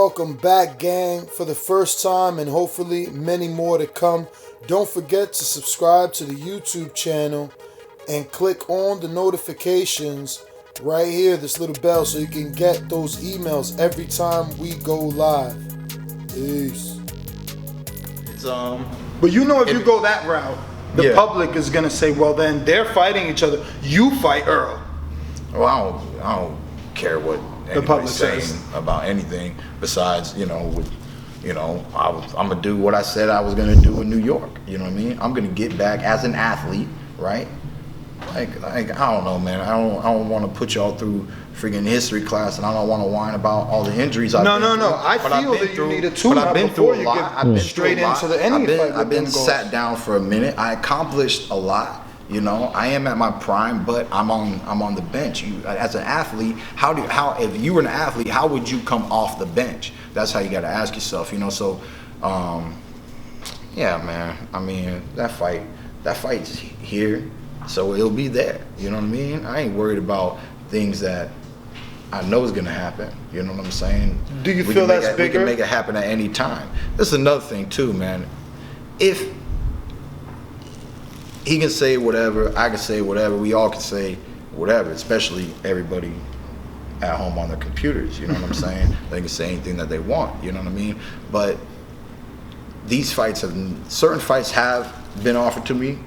Welcome back, gang, for the first time and hopefully many more to come. Don't forget to subscribe to the YouTube channel and click on the notifications right here, this little bell, so you can get those emails every time we go live. Peace. But you know, if you go that route, the public is gonna say, well, then they're fighting each other. You fight Errol. Well, I don't care what anybody's saying about anything besides, I'm gonna do what I said I was gonna do in New York. You know what I mean? I'm gonna get back as an athlete, right? Like I don't know, man. I don't want to put y'all through freaking history class, and I don't want to whine about all the injuries I've been through. No. I feel that you need a tune-up before you get straight into the any fight. I've been sat down for a minute. I accomplished a lot. You know, I am at my prime, but I'm on the bench. As an athlete, if you were an athlete, how would you come off the bench? That's how you got to ask yourself. You know, so yeah, man. I mean, that fight's here, so it'll be there. You know what I mean? I ain't worried about things that I know is gonna happen. You know what I'm saying? Do you feel that's bigger? We can make it happen at any time. This is another thing too, man. If he can say whatever, I can say whatever, we all can say whatever, especially everybody at home on their computers, you know what I'm saying? They can say anything that they want, you know what I mean? But certain fights have been offered to me,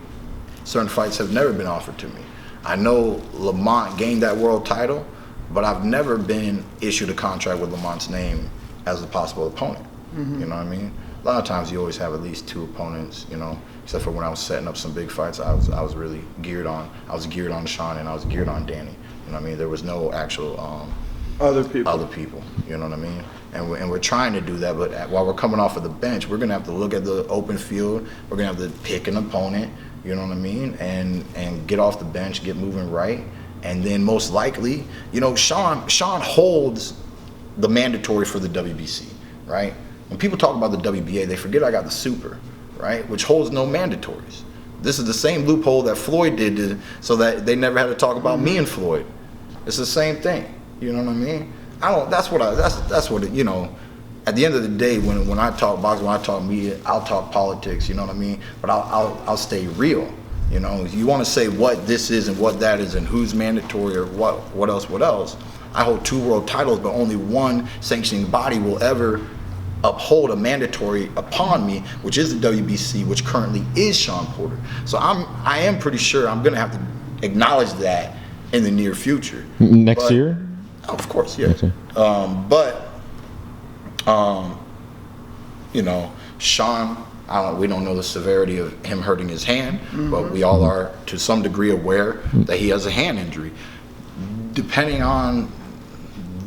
certain fights have never been offered to me. I know Lamont gained that world title, but I've never been issued a contract with Lamont's name as a possible opponent, you know what I mean? A lot of times you always have at least two opponents, you know, except for when I was setting up some big fights, I was really geared on Sean and I was geared on Danny. You know what I mean? There was no actual other people, you know what I mean? And we're trying to do that, but while we're coming off of the bench, we're gonna have to look at the open field, we're gonna have to pick an opponent, you know what I mean? And get off the bench, get moving right. And then most likely, you know, Sean holds the mandatory for the WBC, right? When people talk about the WBA, they forget I got the super, right? Which holds no mandatories. This is the same loophole that Floyd did so that they never had to talk about me and Floyd. It's the same thing. You know what I mean? That's what you know, at the end of the day, when I talk boxing, when I talk media, I'll talk politics, you know what I mean? But I'll stay real. You know, if you want to say what this is and what that is and who's mandatory or what else, I hold 2 world titles, but only one sanctioning body will ever uphold a mandatory upon me, which is the WBC, which currently is Sean Porter. So I am pretty sure I'm gonna have to acknowledge that in the near future. Next year? Of course, yeah. Okay. You know, Sean, we don't know the severity of him hurting his hand, but we all are to some degree aware that he has a hand injury. Depending on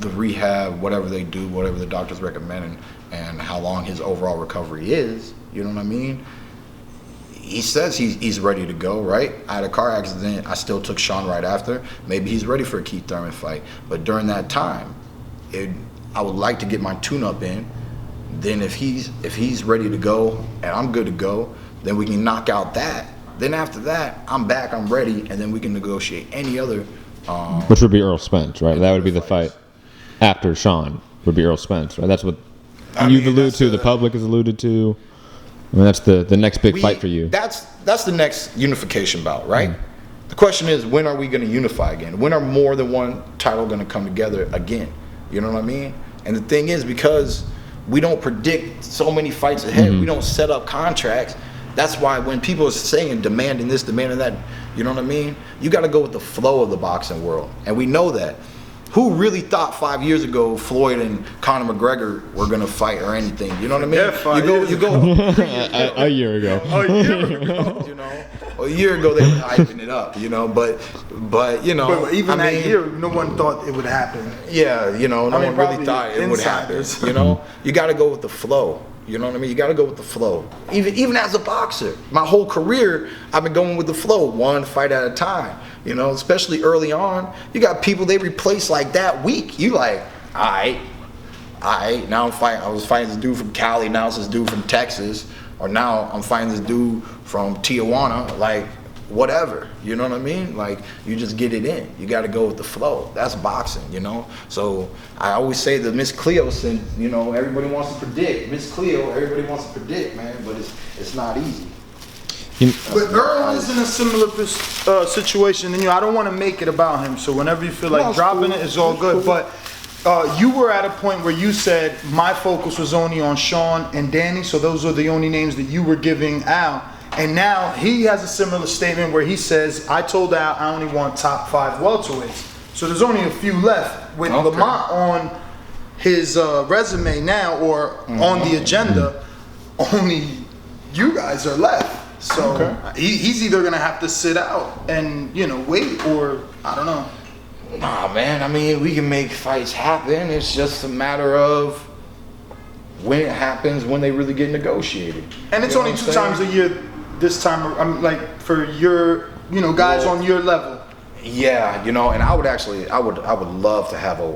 the rehab, whatever they do, whatever the doctors recommend, and how long his overall recovery is, you know what I mean? He says he's ready to go, right? I had a car accident, I still took Sean right after. Maybe he's ready for a Keith Thurman fight. But during that time, I would like to get my tune-up in. Then if he's ready to go and I'm good to go, then we can knock out that. Then after that, I'm back, I'm ready, and then we can negotiate any other. Which would be Errol Spence, right? That would be the fight after Sean, would be Errol Spence, right? That's what you've alluded to, the public has alluded to. I mean, that's the next big fight for you. That's the next unification bout, right? The question is, when are we going to unify again? When are more than one title going to come together again? You know what I mean? And the thing is, because we don't predict so many fights ahead, we don't set up contracts. That's why when people are saying demanding this, demanding that, you know what I mean? You got to go with the flow of the boxing world. And we know that. Who really thought 5 years ago Floyd and Conor McGregor were gonna fight or anything? You know what I mean? Yeah, you go a year ago. You know, a year ago they were hyping it up. You know, but you know, but even that year, no one thought it would happen. Yeah, you know, no one really thought it would happen. You know, you got to go with the flow. You know what I mean? You got to go with the flow. Even as a boxer, my whole career, I've been going with the flow, one fight at a time. You know, especially early on, you got people they replace like that week. You like, all right, now I'm fighting. I was fighting this dude from Cali, now it's this dude from Texas, or now I'm fighting this dude from Tijuana. Like, whatever, you know what I mean? Like, you just get it in. You got to go with the flow. That's boxing, you know? So I always say the Miss Cleo, you know, everybody wants to predict. Miss Cleo, everybody wants to predict, man, but it's not easy. But Earl is in a similar situation, and I don't want to make it about him. So whenever you feel like dropping it, it's all good. But you were at a point where you said my focus was only on Sean and Danny, so those are the only names that you were giving out. And now he has a similar statement where he says, I told Al I only want top 5 welterweights. So there's only a few left. With Lamont on his resume now, or on the agenda, only you guys are left. So he's either going to have to sit out and, wait, or I don't know. Nah, man. I mean, we can make fights happen. It's just a matter of when it happens, when they really get negotiated. And it's only 2 times a year this time. I'm like, for your, guys on your level. Yeah, and I would love to have a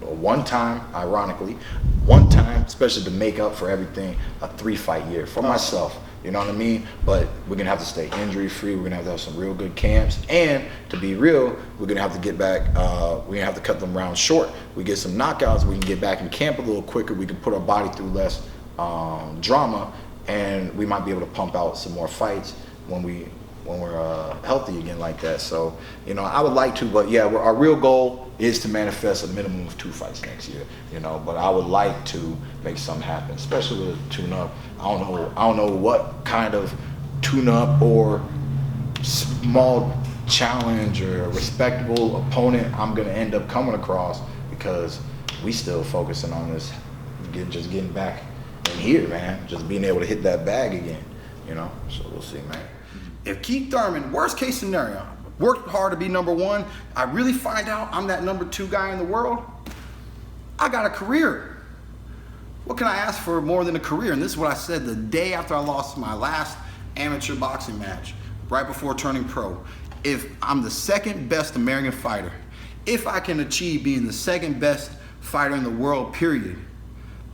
one time, ironically, one time, especially to make up for everything, a 3-fight year for myself. You know what I mean? But we're going to have to stay injury free. We're going to have some real good camps. And to be real, we're going to have to get back, we're going to have to cut them rounds short. We get some knockouts, we can get back in camp a little quicker. We can put our body through less drama, and we might be able to pump out some more fights when we're healthy again like that. So, I would like to, but yeah, our real goal is to manifest a minimum of 2 fights next year, but I would like to make something happen, especially with a tune-up. I don't know what kind of tune-up or small challenge or respectable opponent I'm gonna end up coming across, because we still focusing on this, just getting back in here, man, just being able to hit that bag again, so we'll see, man. If Keith Thurman, worst case scenario, worked hard to be number 1, I really find out I'm that number 2 guy in the world, I got a career. What can I ask for more than a career? And this is what I said the day after I lost my last amateur boxing match, right before turning pro. If I'm the second best American fighter, if I can achieve being the second best fighter in the world, period,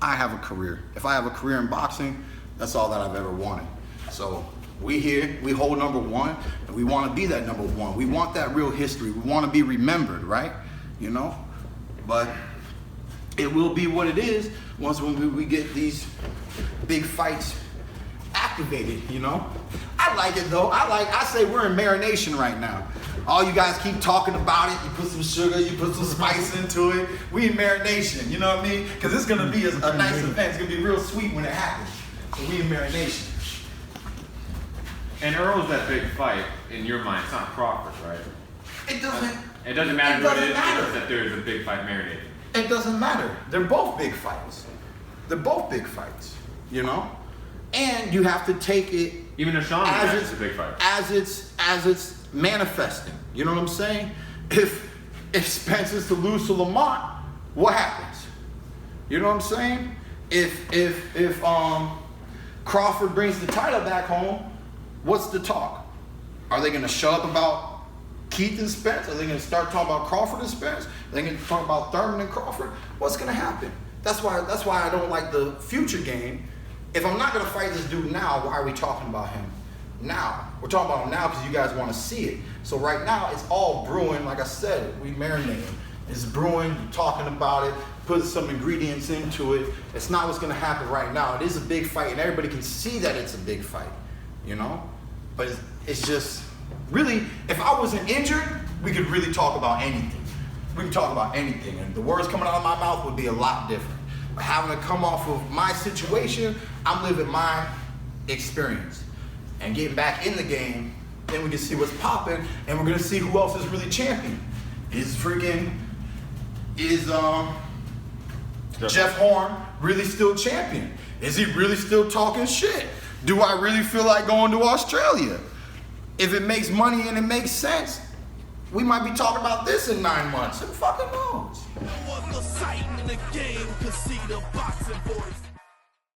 I have a career. If I have a career in boxing, that's all that I've ever wanted. So we here, we hold number 1, and we want to be that number 1. We want that real history. We want to be remembered, right? But it will be what it is once when we get these big fights activated, I like it though. I say we're in marination right now. All you guys keep talking about it. You put some sugar, you put some spice into it. We in marination, you know what I mean? Because it's going to be a nice event. It's going to be real sweet when it happens. So we in marination. And Earl's that big fight in your mind. It's not Crawford, right? It doesn't. It doesn't matter what it is. It's that there is a big fight marinated. It doesn't matter. They're both big fights. They're both big fights. And you have to take it. Even though Sean is a big fight. As it's manifesting. You know what I'm saying? If Spence is to lose to Lamont, what happens? You know what I'm saying? If Crawford brings the title back home, what's the talk? Are they going to shut up about Keith and Spence? Are they going to start talking about Crawford and Spence? Are they going to talk about Thurman and Crawford? What's going to happen? That's why I don't like the future game. If I'm not going to fight this dude now, why are we talking about him now? We're talking about him now because you guys want to see it. So right now, it's all brewing. Like I said, we marinating. It's brewing, talking about it, putting some ingredients into it. It's not what's going to happen right now. It is a big fight, and everybody can see that it's a big fight, But it's just, really, if I wasn't injured, we could really talk about anything. We can talk about anything, and the words coming out of my mouth would be a lot different. But having to come off of my situation, I'm living my experience. And getting back in the game, then we can see what's popping, and we're gonna see who else is really champion. Is Jeff Horn really still champion? Is he really still talking shit? Do I really feel like going to Australia? If it makes money and it makes sense, we might be talking about this in 9 months. Who fucking knows? No other sight in the game can see the boxing voice.